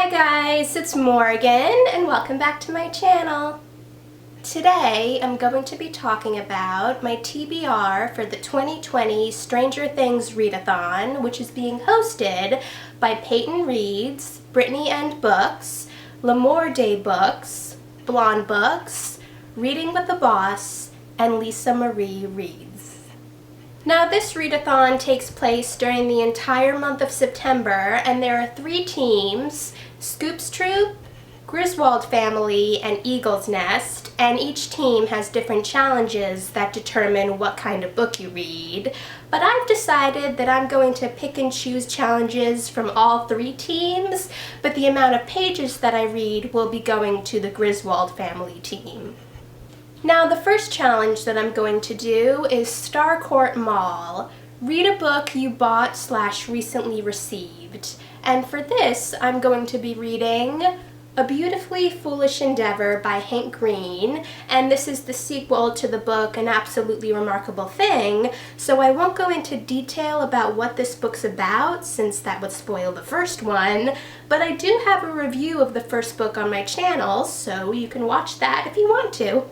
Hi guys, it's Morgan and welcome back to my channel. Today I'm going to be talking about my TBR for the 2020 Stranger Things Readathon, which is being hosted by Peyton Reads, Brittany and Books, L'Amour Day Books, Blonde Books, Reading with the Boss, and Lisa Marie Reads. Now this readathon takes place during the entire month of September, and there are 3 teams: Scoops Troop, Griswold Family, and Eagle's Nest, and each team has different challenges that determine what kind of book you read. But I've decided that I'm going to pick and choose challenges from all 3 teams, but the amount of pages that I read will be going to the Griswold Family team. Now the first challenge that I'm going to do is Starcourt Mall. Read a book you bought/recently received. And for this, I'm going to be reading A Beautifully Foolish Endeavor by Hank Green, and this is the sequel to the book An Absolutely Remarkable Thing, so I won't go into detail about what this book's about since that would spoil the first one, but I do have a review of the first book on my channel, so you can watch that if you want to.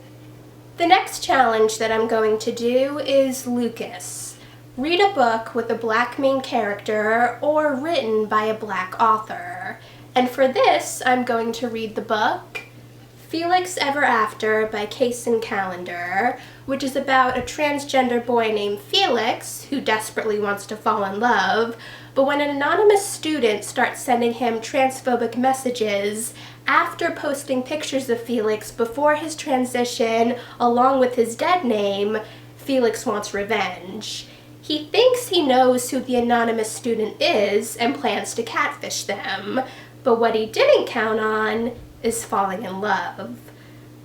The next challenge that I'm going to do is Lucas. Read a book with a black main character or written by a black author. And for this, I'm going to read the book Felix Ever After by Kaysen Callender, which is about a transgender boy named Felix who desperately wants to fall in love, but when an anonymous student starts sending him transphobic messages after posting pictures of Felix before his transition along with his dead name, Felix wants revenge. He thinks he knows who the anonymous student is and plans to catfish them, but what he didn't count on is falling in love.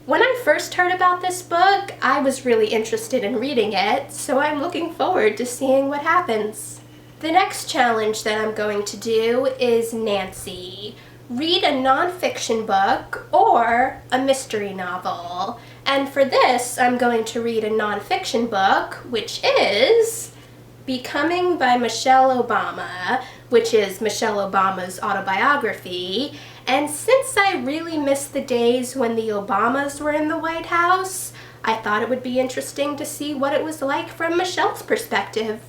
When I first heard about this book, I was really interested in reading it, so I'm looking forward to seeing what happens. The next challenge that I'm going to do is Nancy. Read a nonfiction book or a mystery novel. And for this, I'm going to read a nonfiction book, which is Becoming by Michelle Obama, which is Michelle Obama's autobiography. And since I really miss the days when the Obamas were in the White House, I thought it would be interesting to see what it was like from Michelle's perspective.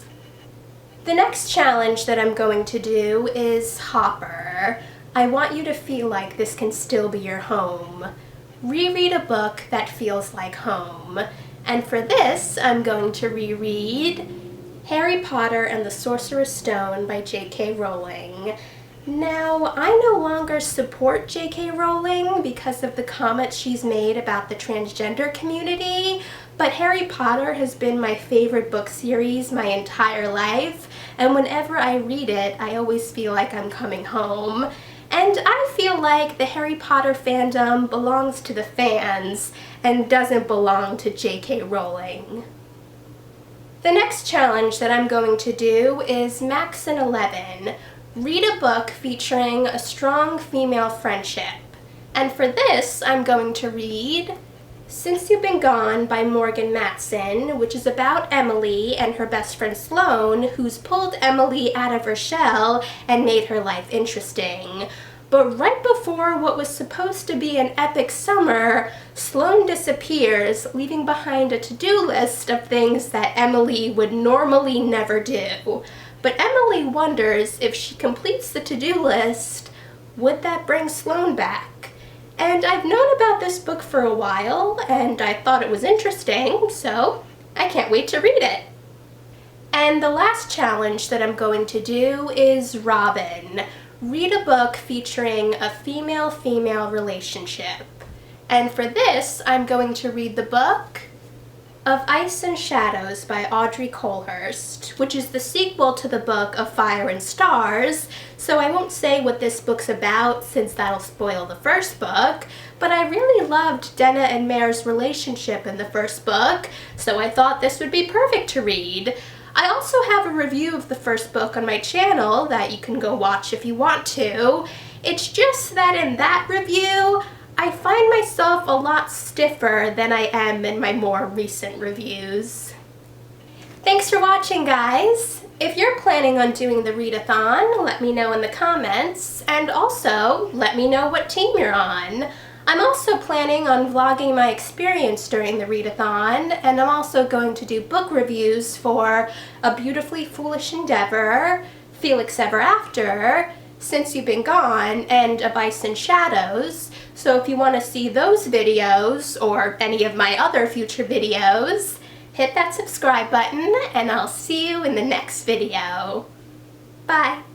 The next challenge that I'm going to do is Hopper. I want you to feel like this can still be your home. Reread a book that feels like home. And for this, I'm going to reread Harry Potter and the Sorcerer's Stone by J.K. Rowling. Now, I no longer support J.K. Rowling because of the comments she's made about the transgender community, but Harry Potter has been my favorite book series my entire life, and whenever I read it, I always feel like I'm coming home. And I feel like the Harry Potter fandom belongs to the fans and doesn't belong to J.K. Rowling. The next challenge that I'm going to do is Maxine 11. Read a book featuring a strong female friendship. And for this, I'm going to read Since You've Been Gone by Morgan Matson, which is about Emily and her best friend Sloane, who's pulled Emily out of her shell and made her life interesting. But right before what was supposed to be an epic summer, Sloane disappears, leaving behind a to-do list of things that Emily would normally never do. But Emily wonders if she completes the to-do list, would that bring Sloane back? And I've known about this book for a while, and I thought it was interesting, so I can't wait to read it. And the last challenge that I'm going to do is Robin. Read a book featuring a female-female relationship. And for this, I'm going to read the book Of Ice and Shadows by Audrey Colehurst, which is the sequel to the book Of Fire and Stars, so I won't say what this book's about since that'll spoil the first book, but I really loved Denna and Mare's relationship in the first book, so I thought this would be perfect to read. I also have a review of the first book on my channel that you can go watch if you want to. It's just that in that review, I find myself a lot stiffer than I am in my more recent reviews. Thanks for watching, guys! If you're planning planning on doing the readathon, let me know in the comments, and also let me know what team you're on. I'm also planning on vlogging my experience during the readathon, and I'm also going to do book reviews for A Beautifully Foolish Endeavor, Felix Ever After, Since You've Been Gone, and A Bison Shadows. So if you want to see those videos, or any of my other future videos, hit that subscribe button, and I'll see you in the next video. Bye!